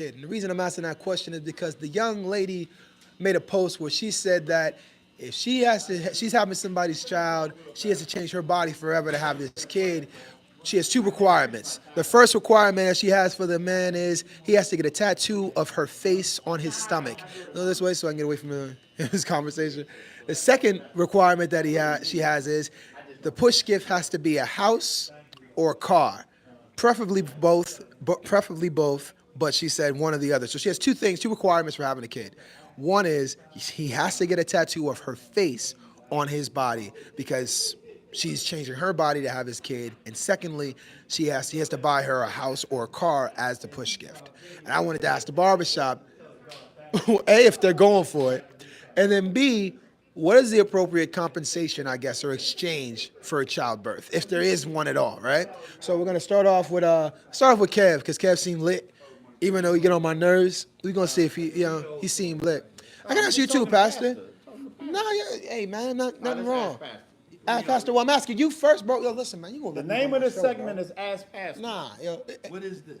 And the reason I'm asking that question is because the young lady made a post where she said that if she's having somebody's child, she has to change her body forever to have this kid. She has two requirements. The first requirement that she has for the man is he has to get a tattoo of her face on his stomach. Go this way so I can get away from this conversation. The second requirement that she has is the push gift has to be a house or a car, preferably both, but she said one or the other. So she has two things, two requirements for having a kid. One is he has to get a tattoo of her face on his body because she's changing her body to have his kid. And secondly, he has to buy her a house or a car as the push gift. And I wanted to ask the barbershop, A, if they're going for it, and then B, what is the appropriate compensation, I guess, or exchange for a childbirth, if there is one at all, right? So we're gonna start off with Kev, because Kev seemed lit, even though he get on my nerves. We're gonna see if he seemed lit. I can ask you too, Pastor. No, hey man, nothing wrong. Ask Pastor. Well, I'm asking you first, bro. Yo, listen, man, you gonna The let me name run of my this show, segment bro. is Ask Pastor. Nah, yo. What is this?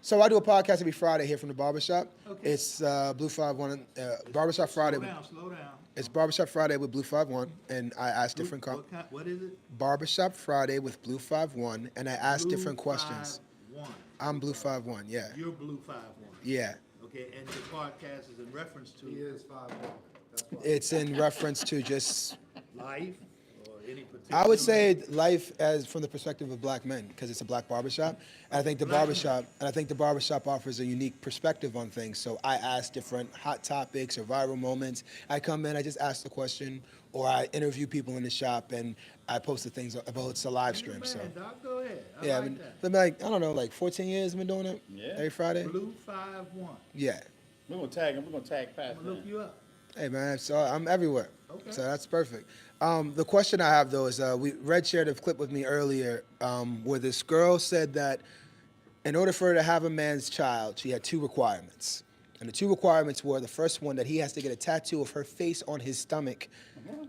So I do a podcast every Friday here from the barbershop. Okay. It's Blue 51, Barbershop Friday. Slow down. It's Barbershop Friday with Blue 51, and I ask different What is it? Barbershop Friday with Blue 51, and I ask Blue different questions. 51. I'm Blue 51, yeah. You're Blue 51. Yeah. Okay, and your podcast is in reference to It's in reference to just, life or any particular. I would say life as from the perspective of black men, because it's a black barbershop. And I think the barbershop offers a unique perspective on things. So I ask different hot topics or viral moments. I come in, I just ask the question, or I interview people in the shop, and I post the things about it's a live stream. So Man, Doc, go ahead. I yeah, like that. I've been like, I don't know, like 14 years I've been doing it. Yeah. Every Friday. Blue 51. Yeah. We're gonna tag him. We're gonna tag I'm Pastor. gonna look you up. Hey man, so I'm everywhere. Okay. So that's perfect. The question I have though is, Red shared a clip with me earlier where this girl said that in order for her to have a man's child, she had two requirements. And the two requirements were the first one that he has to get a tattoo of her face on his stomach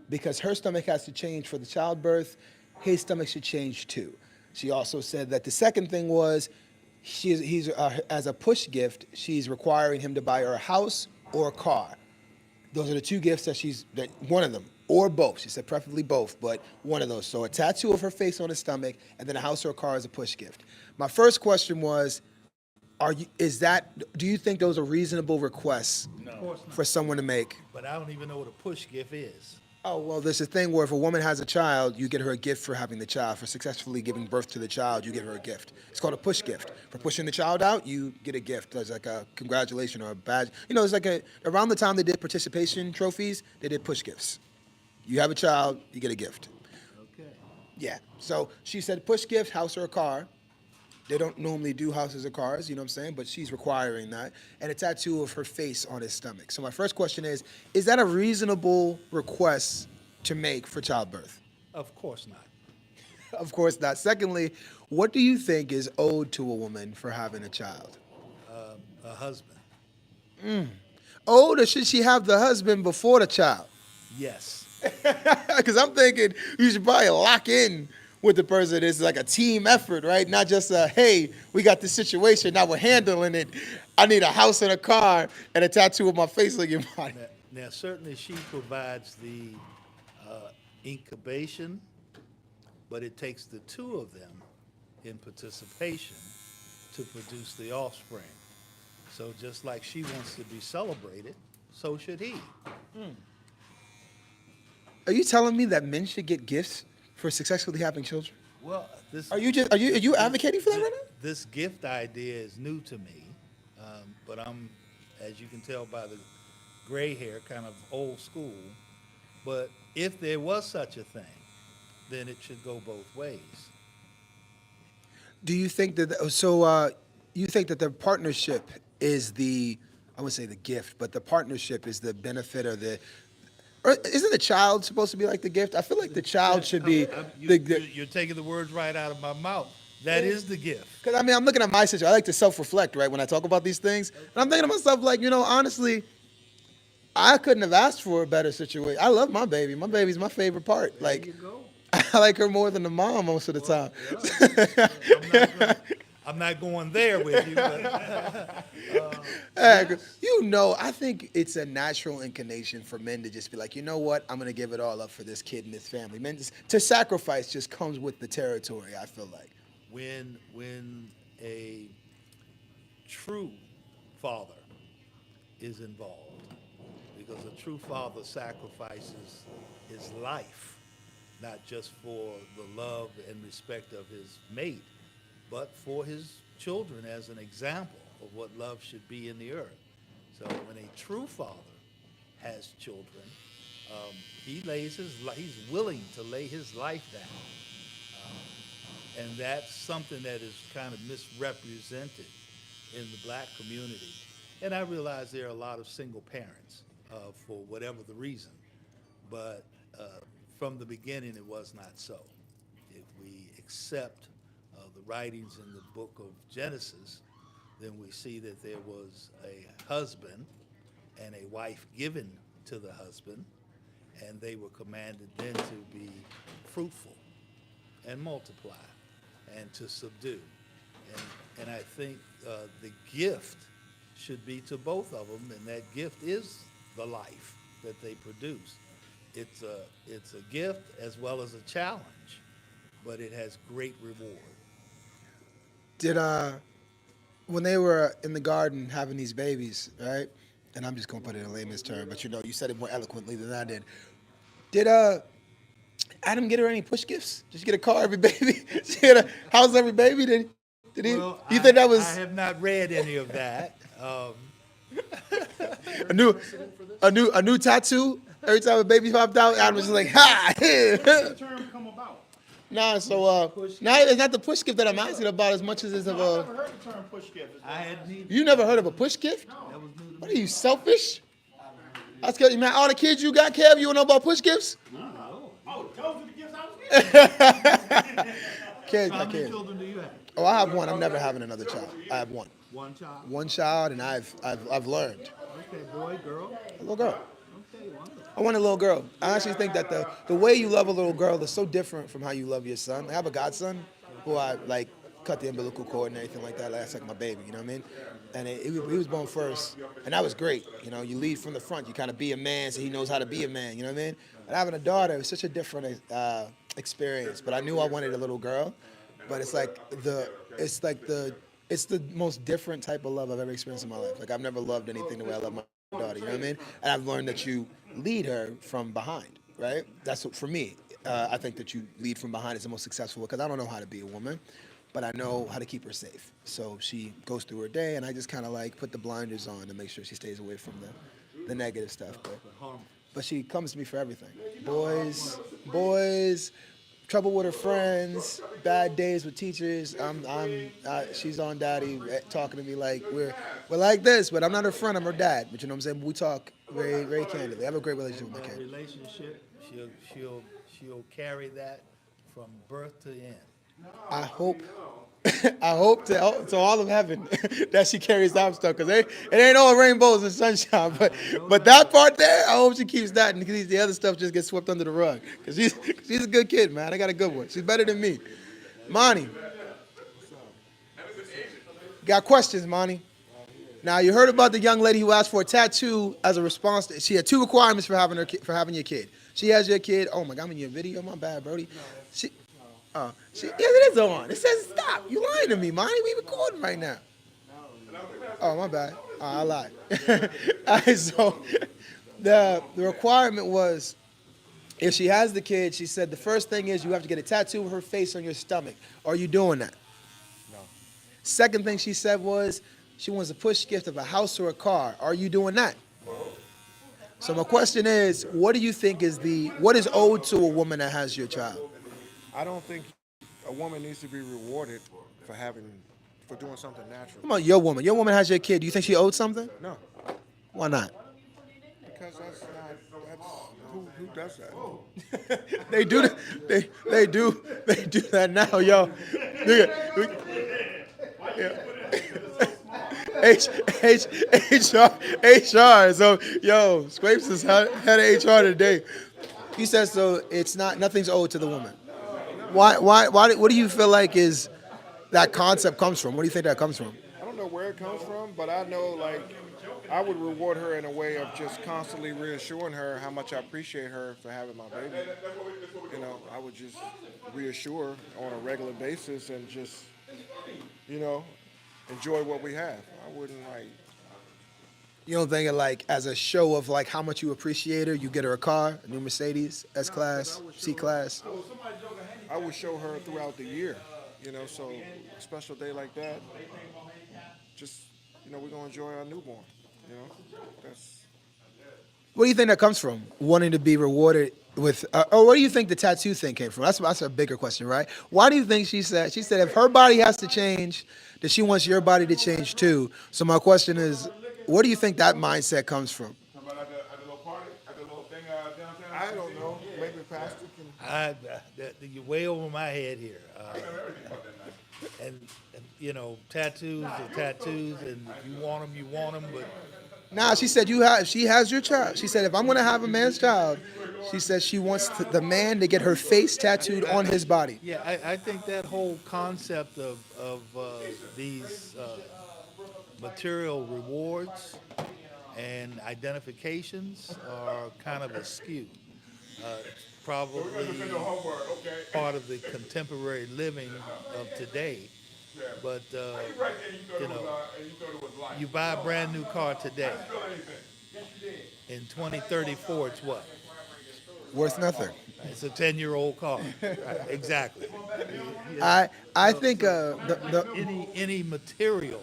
because her stomach has to change for the childbirth. His stomach should change too. She also said that the second thing was as a push gift, she's requiring him to buy her a house or a car. Those are the two gifts that one of them, or both. She said preferably both, but one of those. So a tattoo of her face on his stomach, and then a house or a car as a push gift. My first question was, do you think those are reasonable requests Of course not. for someone to make? But I don't even know what a push gift is. Oh, well, there's a thing where if a woman has a child, you get her a gift for having the child. For successfully giving birth to the child, you get her a gift. It's called a push gift. For pushing the child out, you get a gift. There's like a congratulation or a badge. It's like around the time they did participation trophies, they did push gifts. You have a child, you get a gift. Okay. Yeah. So she said push gift, house or a car. They don't normally do houses or cars, you know what I'm saying? But she's requiring that. And a tattoo of her face on his stomach. So my first question is that a reasonable request to make for childbirth? Of course not. Of course not. Secondly, what do you think is owed to a woman for having a child? A husband. Owed, or should she have the husband before the child? Yes. Because I'm thinking you should probably lock in with the person. It's like a team effort, right? Not just hey, we got this situation, now we're handling it. I need a house and a car and a tattoo of my face on your body. Now, certainly she provides the incubation, but it takes the two of them in participation to produce the offspring. So just like she wants to be celebrated, so should he. Are you telling me that men should get gifts for successfully having children? Well, this Are you advocating for that right now? this gift idea is new to me, but I'm, as you can tell by the gray hair, kind of old school. But if there was such a thing, then it should go both ways. Do you think that you think that the partnership is I wouldn't say the gift, but the partnership is the benefit or isn't the child supposed to be like the gift? I feel like the child should be You're taking the words right out of my mouth. That is the gift. Because I'm looking at my situation. I like to self-reflect, right, when I talk about these things. And I'm thinking to myself, like, honestly, I couldn't have asked for a better situation. I love my baby. My baby's my favorite part. There you go. I like her more than the mom most of the time. I'm not going there with you, but Hey, you know, I think it's a natural inclination for men to just be like, you know what, I'm gonna give it all up for this kid and this family. Men to sacrifice just comes with the territory. I feel like. when a true father is involved, because a true father sacrifices his life, not just for the love and respect of his mate, but for his children as an example of what love should be in the earth. So when a true father has children, he's willing to lay his life down. And that's something that is kind of misrepresented in the black community. And I realize there are a lot of single parents for whatever the reason, but from the beginning it was not so. If we accept the writings in the book of Genesis, then we see that there was a husband and a wife given to the husband, and they were commanded then to be fruitful and multiply and to subdue. And I think the gift should be to both of them, and that gift is the life that they produce. It's a gift as well as a challenge, but it has great reward. Did when they were in the garden having these babies, right? And I'm just gonna put it in a layman's term, but you know, you said it more eloquently than I did. Did Adam get her any push gifts? Just get a car every baby? She get a house every baby? Did he? Well, You think that was I have not read any of that. a new tattoo? Every time a baby popped out, Adam was just like, ha! The term come about. Nah, so now it's not the push gift that I'm asking about as much as it's of I've a. never heard the term push gift. I hadn't even. You never heard of a push gift? That was new to What me. are you, selfish? I was man, all the kids you got, Kev, you don't know about push gifts? Oh, those are the gifts I was getting. Kids, How I many can't. children do you have? Oh, I have one. I'm never having another child. I have one. One child? One child, and I've learned. Okay, boy, girl? A little girl. Okay, wonderful. I want a little girl. I actually think that the way you love a little girl is so different from how you love your son. I have a godson who I like cut the umbilical cord and everything like that. Like, that's like my baby, you know what I mean? And he was born first, and that was great. You know, you lead from the front. You kind of be a man, so he knows how to be a man. You know what I mean? And having a daughter was such a different experience. But I knew I wanted a little girl. But it's the most different type of love I've ever experienced in my life. Like I've never loved anything the way I love my daughter. You know what I mean? And I've learned that you lead her from behind, right? That's what, for me. I think that you lead from behind is the most successful because I don't know how to be a woman, but I know how to keep her safe. So she goes through her day, and I just kind of like put the blinders on to make sure she stays away from the negative stuff. But she comes to me for everything. Boys, trouble with her friends, bad days with teachers. She's on daddy talking to me like we're like this, but I'm not her friend, I'm her dad. But you know what I'm saying? We talk very, very candidly. I have a great relationship with my kid. Relationship, she'll carry that from birth to end. I hope to all of heaven that she carries that stuff, because it ain't all rainbows and sunshine. But that part there, I hope she keeps that, and the other stuff just gets swept under the rug. Because she's a good kid, man. I got a good one. She's better than me. Monty. Got questions, Monty? Now, you heard about the young lady who asked for a tattoo as a response. She had two requirements for having your kid. She has your kid. Oh, my God, I'm in your video. My bad, Brody. Yes, it is on. It says stop. You lying to me, Monty. We recording right now. Oh, my bad. I lied. All right, so the requirement was, if she has the kid, she said the first thing is you have to get a tattoo of her face on your stomach. Are you doing that? No. Second thing she said was she wants a push gift of a house or a car. Are you doing that? So my question is, what do you think what is owed to a woman that has your child? I don't think a woman needs to be rewarded for doing something natural. Come on, your woman. Your woman has your kid. Do you think she owed something? No, Why not? because that's who does that? They do that now, yo. HR. So, yo, Scrapes is head of HR today. He says so. Nothing's owed to the woman. Why? What do you feel like is that concept comes from? Where do you think that comes from? I don't know where it comes from, but I know like I would reward her in a way of just constantly reassuring her how much I appreciate her for having my baby. You know, I would just reassure her on a regular basis and just, you know, enjoy what we have. I wouldn't like. You don't think it like as a show of like how much you appreciate her, you get her a car, a new Mercedes, S class, C class. I would show her throughout the year. You know, so a special day like that, just we're gonna enjoy our newborn. You know, that's Where do you think that comes from? Wanting to be rewarded with, or where do you think the tattoo thing came from? That's a bigger question, right? Why do you think she said if her body has to change, that she wants your body to change too? So my question is, where do you think that mindset comes from? Talking about at the little party, at the little thing downtown. I don't know. Maybe Pastor can. You're way over my head here. And tattoos are tattoos, and if you want them, you want them. But Nah, she said she has your child. She said if I'm gonna have a man's child, she said she wants the man to get her face tattooed on his body. yeah, I think that whole concept of these material rewards and identifications are kind of askew. Probably Homework, okay. part of the contemporary living of today. But Right there, you thought it was life. you buy a brand new car today. Feel anything. In 2034, it's what? Worth nothing. It's a 10-year-old car. Right, exactly. I think the Any material,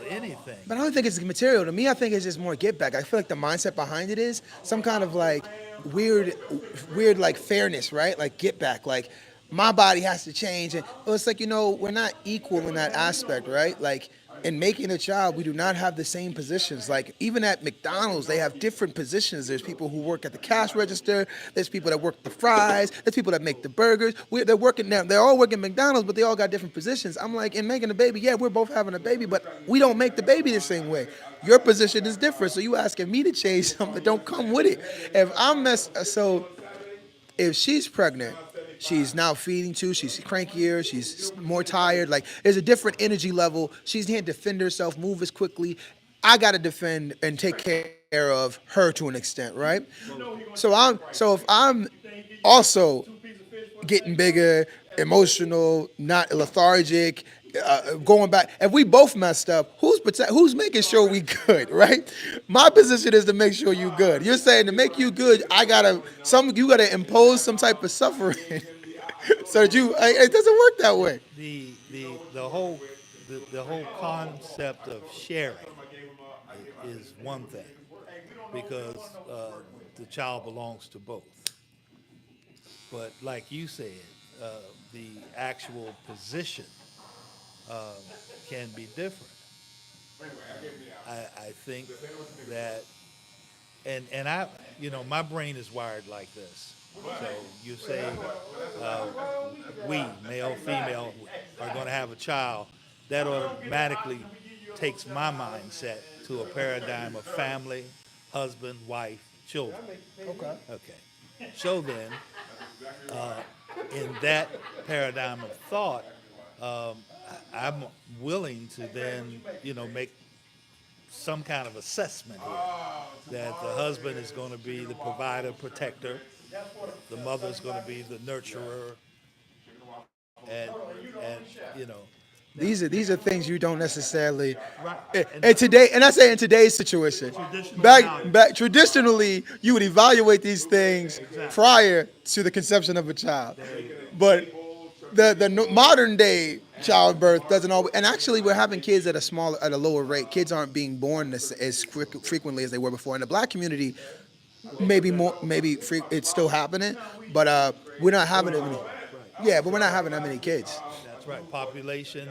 anything. but I don't think it's material. To me, I think it's just more get back. I feel like the mindset behind it is some kind of like weird like fairness, right? Like get back. Like my body has to change, and well, it's like we're not equal in that aspect, right? Like in making a child, we do not have the same positions. Like even at McDonald's, they have different positions. There's people who work at the cash register. There's people that work the fries. There's people that make the burgers. They're working now. They're all working McDonald's, but they all got different positions. I'm like, in making a baby, yeah, we're both having a baby, but we don't make the baby the same way. Your position is different, so you asking me to change something that don't come with it. If she's pregnant, she's now feeding too. She's crankier. She's more tired. Like there's a different energy level. She can't defend herself, move as quickly. I gotta defend and take care of her to an extent, right? So if I'm also getting bigger, emotional, not lethargic, going back. If we both messed up, who's making sure we good, right? My position is to make sure you good. You're saying to make you good, you gotta impose some type of suffering, so that it doesn't work that way. The whole concept of sharing is one thing because the child belongs to both. But like you said, the actual position can be different. I think that, and my brain is wired like this. So you say we, male, female, are going to have a child. That automatically takes my mindset to a paradigm of family, husband, wife, children. Okay. So then, in that paradigm of thought, I'm willing to then, make some kind of assessment here that the husband is going to be the provider, protector, the mother is going to be the nurturer, and These are things you don't necessarily. Right. And I say in today's situation, back traditionally, you would evaluate these things prior to the conception of a child, but the modern day childbirth doesn't always. And actually, we're having kids at a lower rate. Kids aren't being born as frequently as they were before. In the Black community, it's still happening, but we're not having that many. Yeah, but we're not having that many kids. That's right. Population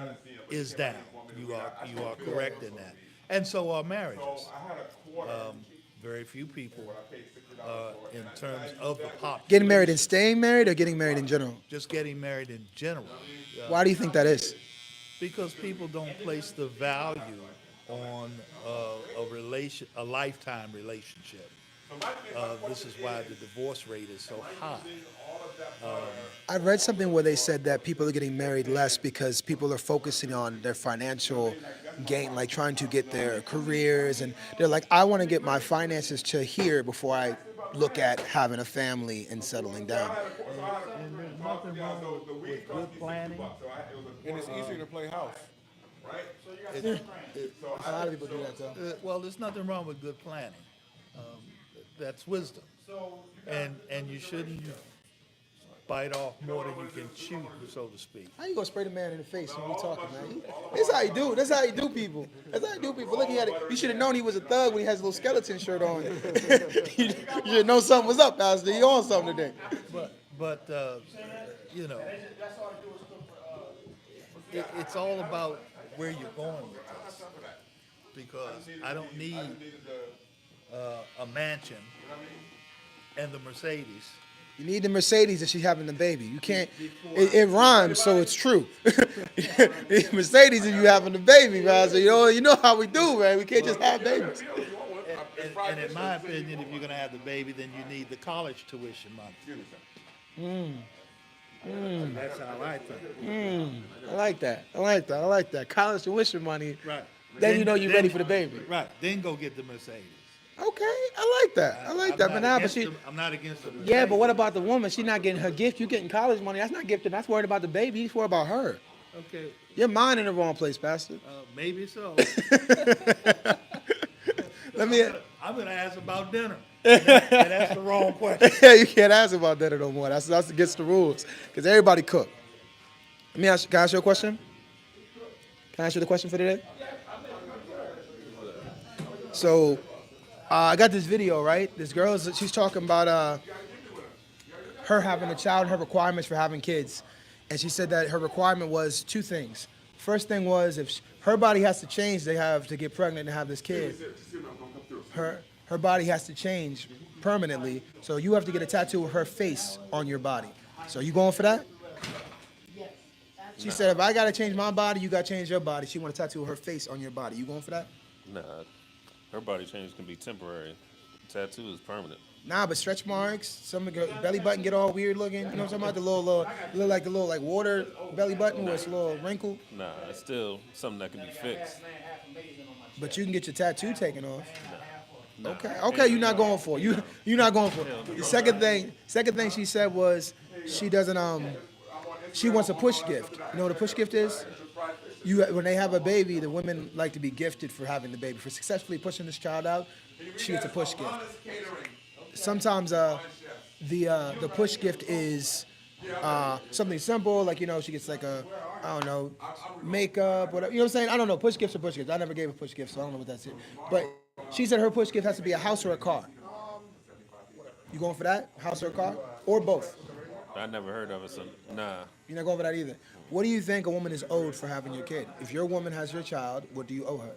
is down. You are correct in that, and so are marriages. Very few people, in terms of the population. Getting married and staying married, or getting married in general? Just getting married in general. Why do you think that is? Because people don't place the value on a lifetime relationship. This is why the divorce rate is so high. I read something where they said that people are getting married less because people are focusing on their financial gain, like trying to get their careers, and they're like, I want to get my finances to here before I look at having a family and settling down. And there's nothing wrong with good planning. And it's easier to play house. A lot of people do that though. Well, there's nothing wrong with good planning. That's wisdom. And you shouldn't bite off more than you can chew, so to speak. How you gonna spray the man in the face when we talking, man? That's how you do. That's how you do people. That's how you do people. Look, he had it. You should have known he was a thug when he has a little skeleton shirt on. You should have known something was up, Pastor. He on something today. But you know, it's all about where you're going with this. Because I don't need a mansion and the Mercedes. You need the Mercedes that she's having the baby. You can't. It rhymes, so it's true. Mercedes and you having the baby, man. So you know how we do, man. We can't just have babies. And in my opinion, if you're going to have the baby, then you need the college tuition money. That's how I think. I like that. I like that. I like that. College tuition money. Right. Then you know you're ready for the baby. Right. Then go get the Mercedes. Okay, I like that. I like that. But now, I'm not against the yeah, but what about the woman? She's not getting her gift. You getting college money. That's not gifted. That's worried about the baby. He's worried about her. Okay. Your mind in the wrong place, Pastor. Maybe so. Let me. I'm going to ask about dinner. And that's the wrong question. You can't ask about that no more. That's against the rules. Because everybody cook. Let me ask. Can I ask you a question? Can I ask you the question for today? So, I got this video, right? This girl, she's talking about her having a child, her requirements for having kids. And she said that her requirement was two things. First thing was if her body has to change, they have to get pregnant and have this kid. Her body has to change permanently. So you have to get a tattoo of her face on your body. So you going for that? She said, if I got to change my body, you got to change your body. She want a tattoo of her face on your body. You going for that? Nah, her body change can be temporary. Tattoo is permanent. Nah, but stretch marks, some of the belly button get all weird looking. You know what I'm talking about? The little look like the little like water belly button where it's a little wrinkled. Nah, it's still something that can be fixed. But you can get your tattoo taken off. Nah. Okay, you're not going for it. You're not going for it. The second thing she said was she doesn't she wants a push gift. You know what a push gift is? When they have a baby, the women like to be gifted for having the baby. For successfully pushing this child out, she gets a push gift. Sometimes the push gift is something simple, like, she gets like a, I don't know, makeup, whatever. You know what I'm saying? I don't know. Push gifts are push gifts. I never gave a push gift, so I don't know what that's. But she said her push gift has to be a house or a car. You going for that? House or a car? Or both? I never heard of it, so nah. You're not going for that either. What do you think a woman is owed for having your kid? If your woman has your child, what do you owe her?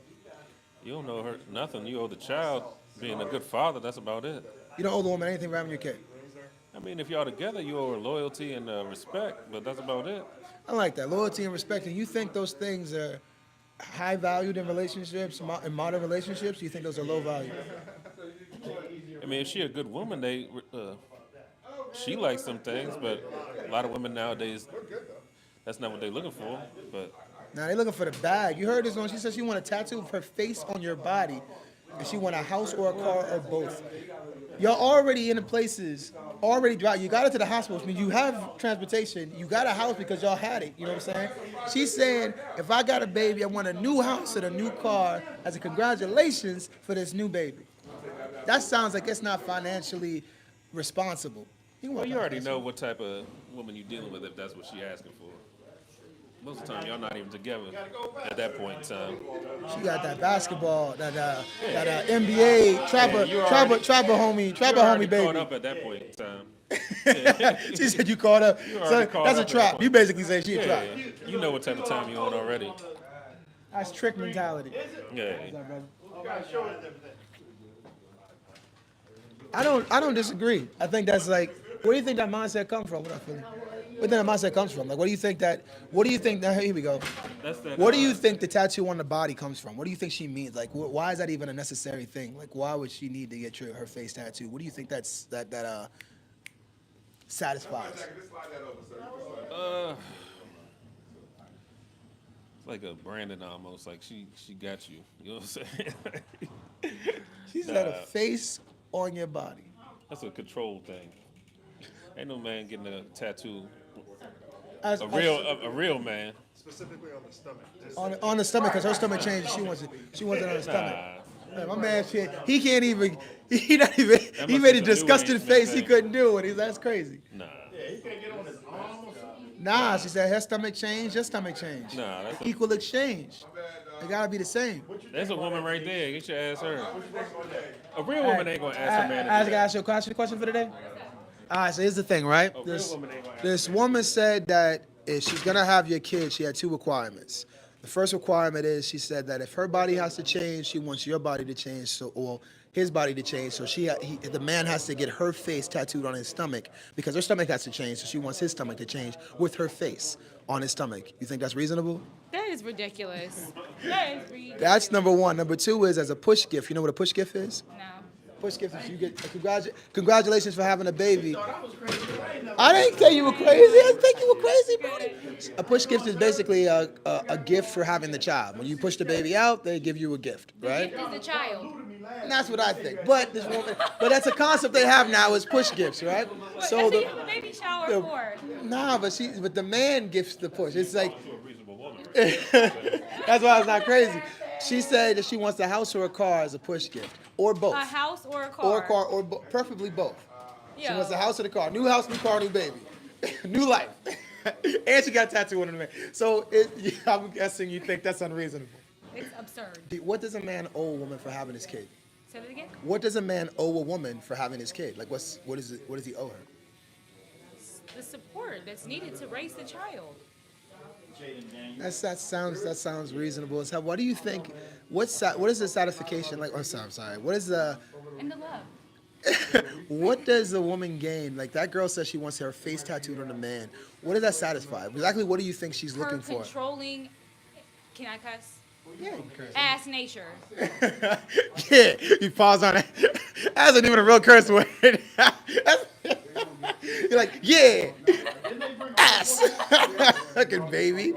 You don't owe her nothing. You owe the child being a good father. That's about it. You don't owe the woman anything for having your kid. I mean, if y'all together, you owe her loyalty and respect, but that's about it. I like that. Loyalty and respect. And you think those things are high valued in relationships, in modern relationships? You think those are low value? I mean, if she a good woman, she likes some things, but a lot of women nowadays, that's not what they're looking for. But now they're looking for the bag. You heard this one. She said she want a tattoo of her face on your body, and she want a house or a car or both. Y'all already in the places, already drive. You got it to the hospital, which means you have transportation. You got a house because y'all had it. You know what I'm saying? She's saying, if I got a baby, I want a new house and a new car as a congratulations for this new baby. That sounds like it's not financially responsible. well, you already know what type of woman you're dealing with if that's what she's asking for. Most of the time, y'all not even together at that point in time. She got that basketball, that NBA trapper homie baby. Caught up at that point in time. She said you caught up. You already So caught that's a up at that trap. point. You basically say she a trap. Yeah, you know what type of time you're on already. That's trick mentality. Yeah. I don't disagree. I think that's like, where do you think that mindset come from? What I feel? But then the mindset comes from. Like, what do you think that? What do you think? Now here we go. That's that. What do you think the tattoo on the body comes from? What do you think she means? Like, why is that even a necessary thing? Like, why would she need to get her face tattooed? What do you think that satisfies? Uh, it's like a Brandon almost. Like she got you. You know what I'm saying? She said a face on your body. That's a control thing. Ain't no man getting a tattoo. As, A real man. Specifically on the stomach. Just on the stomach, because her stomach changed. She wants it on the stomach. Nah. Man, my man, he can't even. He not even. That He must made be a some disgusted New Age face. He thing. couldn't do it. That's crazy. Nah. he can't get on his arm or something. Nah, she said her stomach changed. Your stomach changed. Nah, that's a, Equal exchange. It gotta be the same. that's a woman right there. Get your ass her. A real woman ain't gonna ask a man. I to do ask you a question for today. All right, so here's the thing, right? A real woman ain't gonna ask This woman said that if she's gonna have your kid, she had two requirements. The first requirement is she said that if her body has to change, she wants your body to change, so or his body to change. So the man has to get her face tattooed on his stomach because her stomach has to change. So she wants his stomach to change with her face on his stomach. You think that's reasonable? That is ridiculous. That is ridiculous. That's number one. Number two is as a push gift. You know what a push gift is? No. Push gift is you get congratulations for having a baby. I didn't say you were crazy. I didn't think you were crazy, buddy. A push gift is basically a gift for having the child. When you push the baby out, they give you a gift, right? Gift is a child. And that's what I think. But this woman, but that's a concept they have now is push gifts, right? So That's what you have a baby shower the- for. nah, but the man gifts the push. It's like to a reasonable woman. Right? that's why it's not crazy. She said that she wants a house or a car as a push gift, or both, A house or a car. or a car, or preferably both. She wants a house or the car. New house, new car, new baby. New life. And she got a tattoo on her man. So I'm guessing you think that's unreasonable. It's absurd. What does a man owe a woman for having his kid? Say it again. What does a man owe a woman for having his kid? Like, what does he owe her? The support that's needed to raise the child. That sounds reasonable. So what do you think? What is the satisfaction like? Oh, I'm sorry. What is the And the love. what does a woman gain? Like that girl says she wants her face tattooed on a man. What does that satisfy? Exactly what do you think she's Her looking for? controlling, can I cuss? Yeah, you can Ass nature. yeah, you pause on it. That isn't even a real curse word. You're like, yeah, ass. Fucking baby.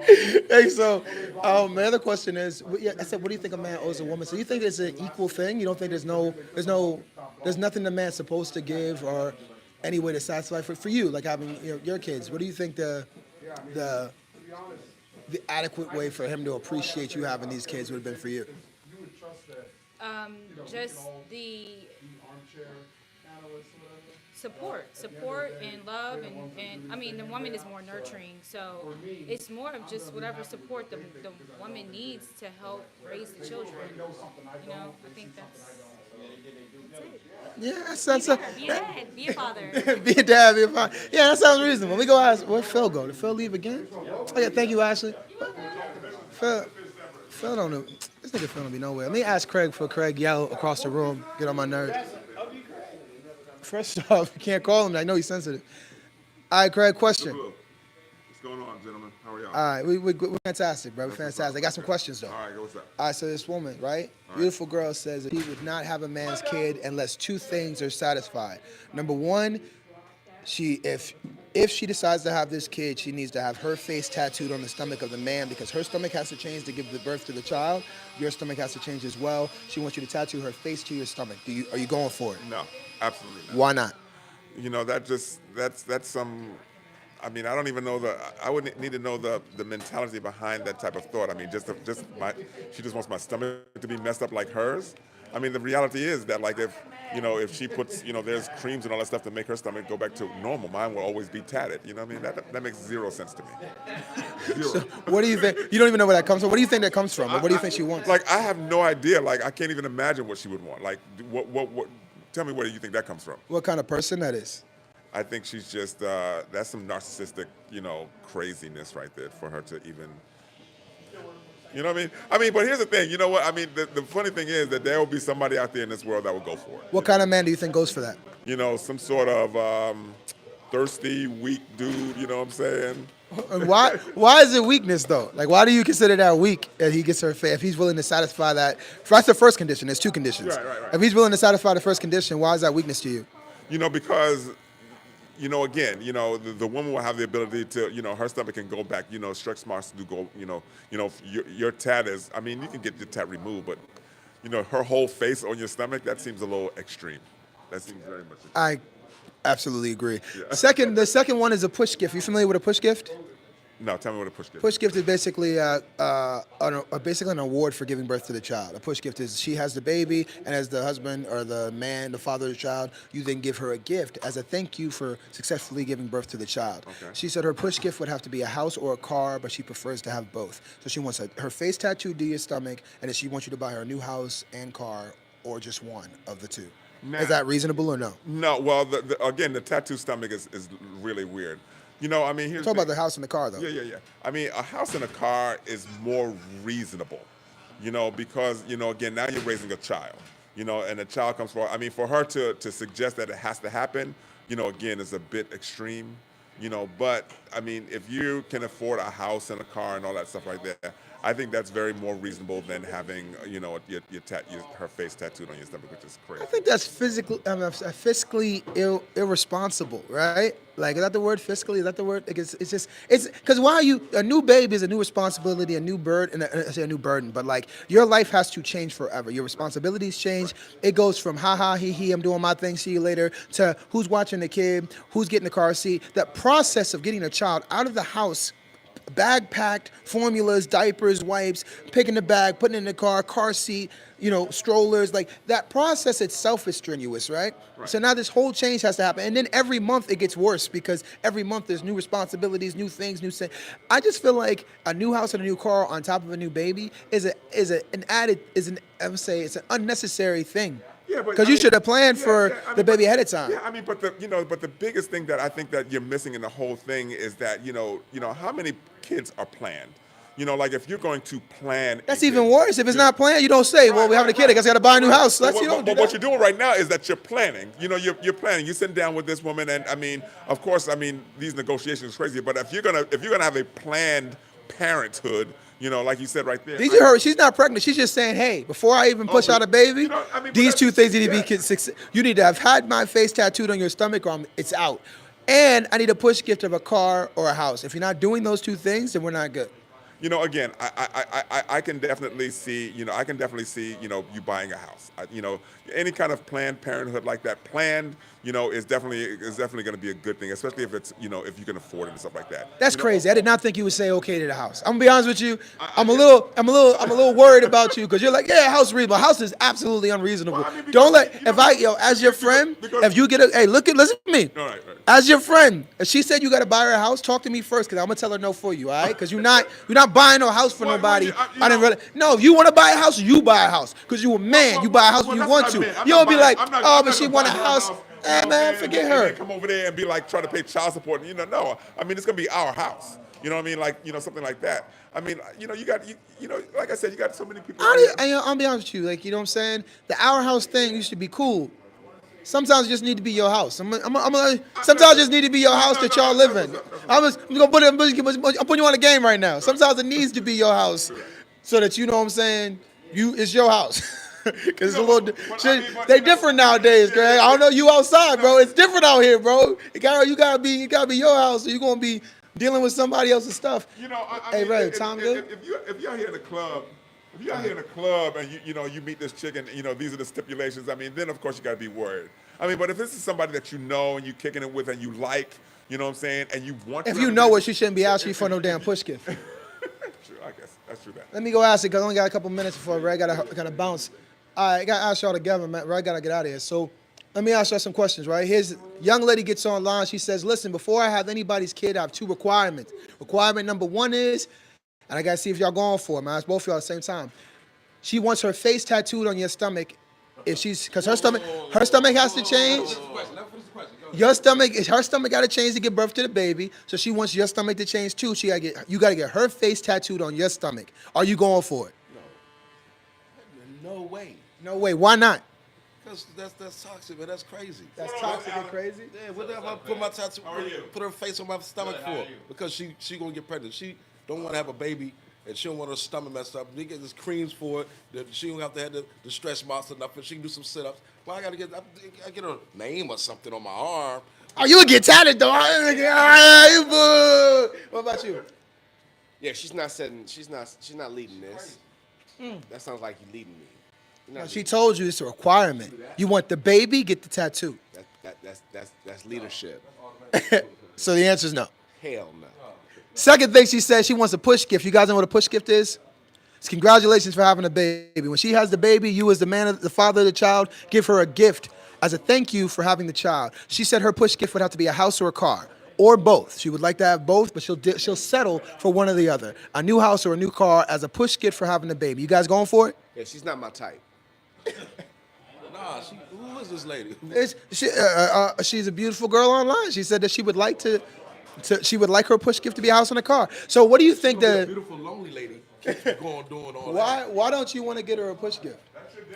Hey, so, my other question is, I said, what do you think a man owes a woman? So you think it's an equal thing? You don't think there's nothing the man's supposed to give or any way to satisfy for you, like having your kids? What do you think the adequate way for him to appreciate you having these kids would have been for you? Just the support and love and I mean the woman is more nurturing, so it's more of just whatever support the woman needs to help raise the children. You know, I think that's it. Yeah, that's Be a dad, be a father. be a dad, be a father. Yeah, that sounds reasonable. We go ask, where'd Phil go? Did Phil leave again? Oh yeah, thank you, Ashley. Phil don't know. This nigga Phil don't be nowhere. Let me ask Craig for Craig yell across the room, get on my nerves. First off, you can't call him. I know he's sensitive. All right, Craig, question. What's going on, gentlemen? How are y'all? All right, we're fantastic, bro. We're fantastic. I got some questions, though. All right, what's up? All right, so this woman, right? Beautiful girl says that he would not have a man's kid unless two things are satisfied. Number one, if she decides to have this kid, she needs to have her face tattooed on the stomach of the man because her stomach has to change to give the birth to the child. Your stomach has to change as well. She wants you to tattoo her face to your stomach. Are you going for it? No, absolutely not. Why not? You know, that's some. I mean, I don't even know I would need to know the mentality behind that type of thought. I mean, she just wants my stomach to be messed up like hers. I mean, the reality is that like if she puts, there's creams and all that stuff to make her stomach go back to normal, mine will always be tatted. You know what I mean? That makes zero sense to me. Zero. So what do you think? You don't even know where that comes from. What do you think that comes from? What do you think she wants? Like, I have no idea. Like, I can't even imagine what she would want. Like, what? Tell me where you think that comes from. What kind of person that is? I think she's just, that's some narcissistic, craziness right there for her to even, you know what I mean? I mean, but here's the thing, you know what? I mean, the funny thing is that there will be somebody out there in this world that will go for it. What kind of man do you think goes for that? Some sort of, thirsty, weak dude. You know what I'm saying? And why is it weakness though? Like, why do you consider that weak that he gets her face if he's willing to satisfy that? That's the first condition. There's two conditions. Right. If he's willing to satisfy the first condition, why is that weakness to you? Because, again, the woman will have the ability to, her stomach can go back, stretch marks do go, your tat is, I mean, you can get your tat removed, but, her whole face on your stomach, that seems a little extreme. That seems very much extreme. I absolutely agree. The second one is a push gift. You familiar with a push gift? No, tell me what a push gift is. Push gift is basically basically an award for giving birth to the child. A push gift is she has the baby, and as the husband or the man, the father of the child, you then give her a gift as a thank you for successfully giving birth to the child. Okay. She said her push gift would have to be a house or a car, but she prefers to have both. So she wants her face tattooed to your stomach, and then she wants you to buy her a new house and car, or just one of the two. Now- Is that reasonable or no? No, well, again, the tattoo stomach is really weird. I mean, here's Talk about the house and the car, though. Yeah. I mean, a house and a car is more reasonable, because, again, now you're raising a child, and a child comes forward. I mean, for her to suggest that it has to happen, again, is a bit extreme, but, I mean, if you can afford a house and a car and all that stuff like that, I think that's very more reasonable than having, her face tattooed on your stomach, which is crazy. I think that's fiscally irresponsible, right? Like, is that the word? Fiscally, is that the word? Like, it's because a new baby is a new responsibility, a new burden, I say a new burden, but like your life has to change forever. Your responsibilities change. It goes from he, I'm doing my thing, see you later, to who's watching the kid, who's getting the car seat. That process of getting a child out of the house, bag packed, formulas, diapers, wipes, picking the bag, putting it in the car seat, strollers, like that process itself is strenuous, right? So now this whole change has to happen. And then every month it gets worse because every month there's new responsibilities, new things, I just feel like a new house and a new car on top of a new baby it's an unnecessary thing. Yeah, but Because you should have planned for the baby ahead of time. Yeah, I mean, but the biggest thing that I think that you're missing in the whole thing is that how many kids are planned. Like if you're going to plan, That's even worse. If it's not planned, you don't say, well, we're having a kid, I guess I got to buy a new house. But what you're doing right now is that you're planning. You're planning. You're sitting down with this woman, and I mean, of course, these negotiations are crazy. But if you're gonna have a planned parenthood, like you said right there. These are her. She's not pregnant. She's just saying, hey, before I even push out a baby, these two things need to be. You need to have had my face tattooed on your stomach, or it's out. And I need a push gift of a car or a house. If you're not doing those two things, then we're not good. Again, I can definitely see, you buying a house. Any kind of planned parenthood like that, is definitely going to be a good thing, especially if it's, if you can afford it and stuff like that. That's crazy. I did not think you would say okay to the house. I'm gonna be honest with you. I'm a little worried about you because you're like, yeah, house is reasonable. House is absolutely unreasonable. Well, because, Don't let as your friend, if you get listen to me. All right. As your friend, if she said you got to buy her a house, talk to me first, because I'm gonna tell her no for you, all right? Because you're not buying no house for nobody. I didn't really. No, if you want to buy a house, you buy a house, because you a man. You buy a house when you want to. You don't be like, oh, but she want a house. Hey man, forget and her. then come over there and be like trying to pay child support. No. I mean, it's gonna be our house. You know what I mean? Like, something like that. I mean, you got, like I said, you got so many people. I'll be honest with you, like, you know what I'm saying? The our house thing used to be cool. Sometimes it just need to be your house. Sometimes it just need to be your house that y'all live in. I'm putting you on a game right now. Sometimes it needs to be your house, so that you know what I'm saying. It's your house. Cause it's a little. They different nowadays, Greg. I don't know you outside, bro. It's different out here, bro. You gotta be your house, or you gonna be dealing with somebody else's stuff. Hey, Ray, Tom, good. If you're here in the club. If you're out here in a club and you meet this chick and these are the stipulations, I mean, then of course you got to be worried. I mean, but if this is somebody that you know and you kicking it with and you like, you know what I'm saying, and you want to. If you know it, she shouldn't be asking you for no damn push gift. True, I guess that's true. Let me go ask it because I only got a couple minutes before Ray gotta bounce. All right, I gotta ask y'all together, man. Ray gotta get out of here. So let me ask y'all some questions, right? Here's young lady gets online. She says, "Listen, before I have anybody's kid, I have two requirements. Requirement number one is, and I gotta see if y'all going for it, man. It's both of y'all at the same time. She wants her face tattooed on your stomach. Because her stomach has to change. Her stomach got to change to give birth to the baby. So she wants your stomach to change too. You got to get her face tattooed on your stomach. Are you going for it? No way. No way. Why not? That's toxic, man. That's crazy. That's toxic and crazy. Yeah, what if I put my tattoo, put her face on my stomach for? Because she gonna get pregnant. She don't want to have a baby, and she don't want her stomach messed up. They get this creams for it. That she don't have to have the stretch marks enough, and she can do some sit-ups. Well, I get her name or something on my arm. Oh, you would get tatted though. What about you? Yeah, she's not leading this. That sounds like you leading me. You're not She told you it's a requirement. You want the baby, get the tattoo. that's leadership. So the answer is no. Hell no. Second thing she said, she wants a push gift. You guys know what a push gift is? It's congratulations for having a baby. When she has the baby, you as the father of the child, give her a gift as a thank you for having the child. She said her push gift would have to be a house or a car, or both. She would like to have both, but she'll settle for one or the other. A new house or a new car as a push gift for having the baby. You guys going for it? Yeah, she's not my type. Nah, who is this lady? She's a beautiful girl online. She said that she would like she would like her push gift to be a house and a car. So what do you think A that? beautiful, lonely lady keeps doing all Why don't you want to get her a push gift?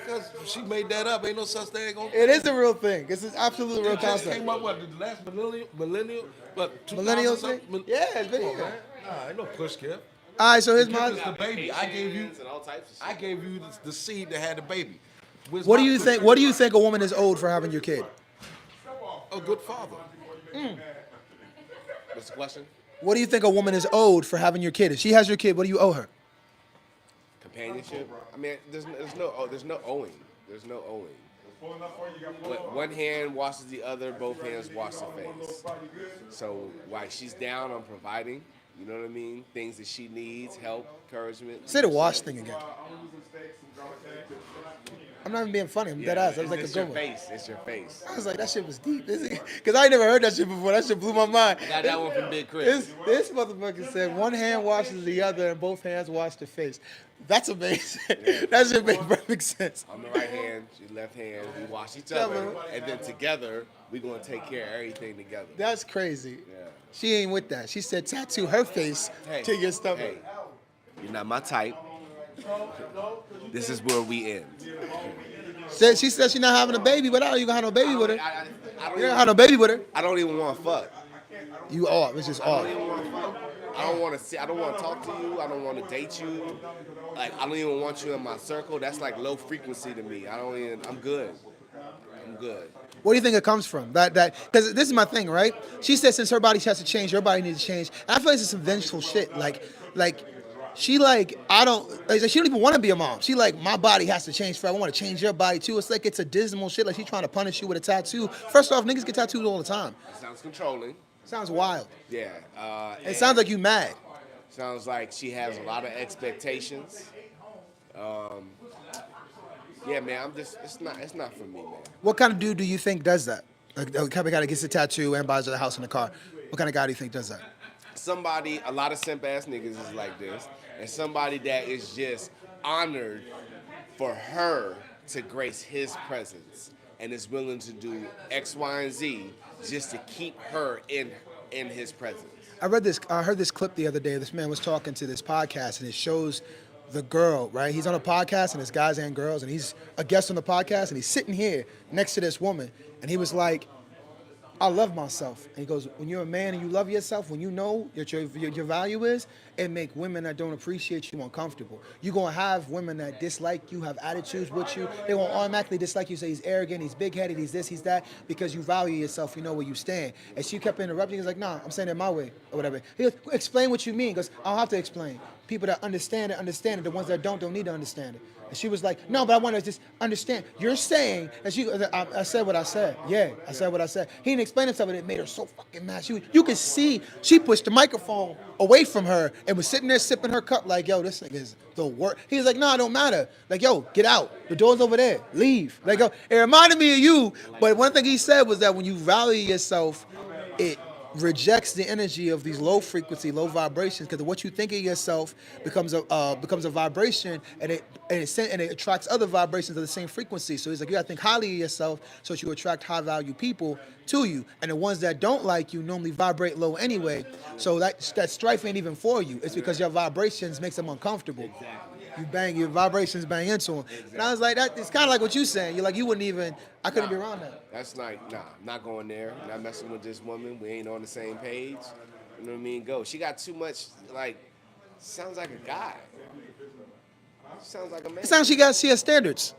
that. Because she made that up. Ain't no such thing. It is a real thing. It's an absolutely real It just concept. came up what the last millennial, but 2000 Millennial something? thing? Yeah, it's been here. Nah, ain't no push gift. All right, so here's The gift is my. the baby. I gave you And all types of shit. the seed that had the baby. Where's What do my you push think? gift? What do you think a woman is owed for having your kid? A good father. What's the question? What do you think a woman is owed for having your kid? If she has your kid, what do you owe her? Companionship. I mean, there's no owing. There's no owing. One hand washes the other, both hands wash the face. So while she's down on providing, you know what I mean? Things that she needs, help, encouragement. Say the wash thing again. I'm not even being funny. I'm dead ass. That was like a It's good your one. face. It's your face. I was like, that shit was deep. Because I ain't never heard that shit before. That shit blew my mind. Got that one from Big Chris. This motherfucker said one hand washes the other and both hands wash the face. That's amazing. That shit made perfect sense. On the right hand, she left hand. We wash each other, and then together we gonna take care of everything together. That's crazy. Yeah. She ain't with that. She said tattoo her face to your stomach. Hey, you're not my type. This is where we end. She said she not having a baby, but I don't even have no baby with her. I don't You don't even, have no baby with her. I don't even want to fuck. You off. It's just off. I don't want to see. I don't want to talk to you. I don't want to date you. Like I don't even want you in my circle. That's like low frequency to me. I'm good. I'm good. What do you think it comes from? That because this is my thing, right? She said since her body has to change, your body needs to change. And I feel like it's some vengeful shit. Like she I don't. Like, she don't even want to be a mom. She like my body has to change forever. I want to change your body too. It's like it's a dismal shit. Like she's trying to punish you with a tattoo. First off, niggas get tattoos all the time. Sounds controlling. Sounds wild. Yeah. It sounds like you mad. Sounds like she has a lot of expectations. Yeah, man. It's not for me, man. What kind of dude do you think does that? Like the kind of guy that gets a tattoo and buys her the house and the car. What kind of guy do you think does that? A lot of simp ass niggas is like this, and somebody that is just honored for her to grace his presence and is willing to do X, Y, and Z just to keep her in his presence. I heard this clip the other day. This man was talking to this podcast, and it shows the girl, right? He's on a podcast, and it's guys and girls, and he's a guest on the podcast, and he's sitting here next to this woman, and he was like, I love myself. And he goes, when you're a man and you love yourself, when you know what your value is, it make women that don't appreciate you uncomfortable. You're going to have women that dislike you, have attitudes with you. They won't automatically dislike you, say he's arrogant, he's big-headed, he's this, he's that, because you value yourself, you know where you stand. And she kept interrupting. He's like, nah, I'm saying it my way, or whatever. He goes, explain what you mean. He goes, I don't have to explain. People that understand it. The ones that don't need to understand it. And she was like, no, but I want to just understand. You're saying, and I said what I said. Yeah, I said what I said. He didn't explain himself, and it made her so fucking mad. You could see she pushed the microphone away from her and was sitting there sipping her cup like, yo, this thing is the worst. He was like, no, it don't matter. Like, yo, get out. The door's over there. Leave. Like, yo, it reminded me of you, but one thing he said was that when you value yourself, it rejects the energy of these low frequency, low vibrations, because what you think of yourself becomes a vibration, and it attracts other vibrations of the same frequency. So he's like, you gotta think highly of yourself so that you attract high value people to you, and the ones that don't like you normally vibrate low anyway. So that strife ain't even for you. It's because your vibrations makes them uncomfortable. your vibrations bang into them. And I was like, that it's kind of like what you saying. You're like, you wouldn't even, I couldn't be around that. That's like, nah, I'm not going there. I'm not messing with this woman. We ain't on the same page. You know what I mean? Go. She got too much, like, sounds like a guy. Sounds like a man. It sounds she has standards.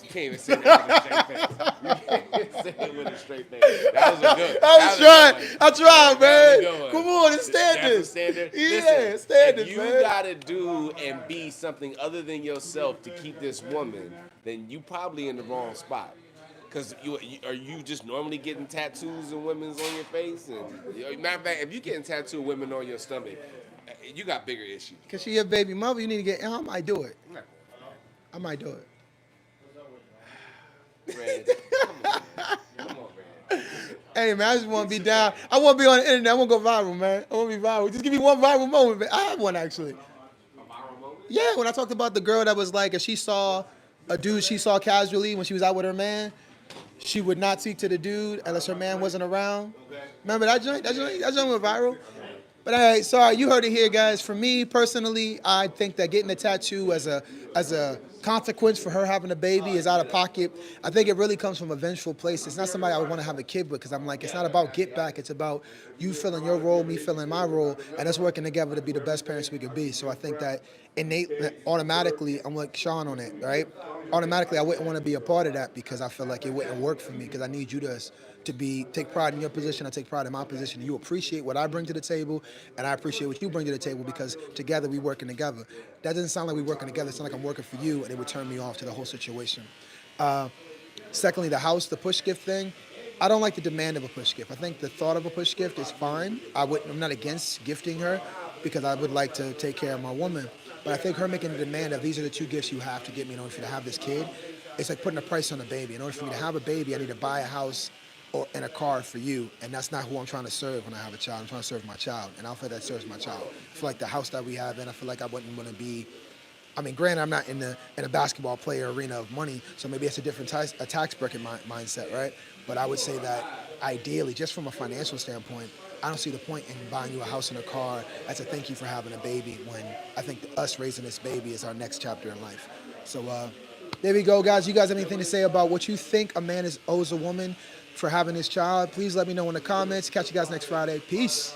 You can't even say that with a straight face. You can't even say it with a straight face. That was a good. I tried, man. That was a good one. Come on, it's That's standards. a standard. Yeah, Listen, standards, if you man. gotta do and be something other than yourself to keep this woman, then you probably in the wrong spot. Cause are you just normally getting tattoos and women's on your face? And matter of fact, if you getting tattooed women on your stomach, you got bigger issues. Cause she your baby mother, you need to get. I might do it. I might do it. Red, come on, Red. Hey man, I just want to be down. I want to be on the internet. I want to go viral, man. I want to be viral. Just give me one viral moment, man. I have one actually. A viral moment? Yeah, when I talked about the girl that was like, if she saw a dude she saw casually when she was out with her man, she would not speak to the dude unless her man wasn't around. Remember that joint? That joint went viral. But all right, sorry, you heard it here, guys. For me personally, I think that getting a tattoo as a consequence for her having a baby is out of pocket. I think it really comes from a vengeful place. It's not somebody I would want to have a kid with, because I'm like, it's not about get back. It's about you filling your role, me filling my role, and us working together to be the best parents we could be. So I think that automatically, I'm like Sean on it, right? Automatically, I wouldn't want to be a part of that, because I feel like it wouldn't work for me, because I need you to take pride in your position. I take pride in my position. You appreciate what I bring to the table, and I appreciate what you bring to the table, because together we working together. That doesn't sound like we working together. It sounds like I'm working for you, and it would turn me off to the whole situation. Secondly, the push gift thing. I don't like the demand of a push gift. I think the thought of a push gift is fine. I'm not against gifting her, because I would like to take care of my woman. But I think her making a demand of these are the 2 gifts you have to get me in order for you to have this kid, it's like putting a price on a baby. In order for me to have a baby, I need to buy a house and a car for you, and that's not who I'm trying to serve when I have a child. I'm trying to serve my child, and I feel that serves my child. I feel like the house that we have, and I feel like I wouldn't want to be. I mean, granted, I'm not in a basketball player arena of money, so maybe it's a different tax bracket mindset, right? But I would say that ideally, just from a financial standpoint, I don't see the point in buying you a house and a car as a thank you for having a baby, when I think us raising this baby is our next chapter in life. So there we go, guys. You guys have anything to say about what you think a man owes a woman for having his child? Please let me know in the comments. Catch you guys next Friday. Peace.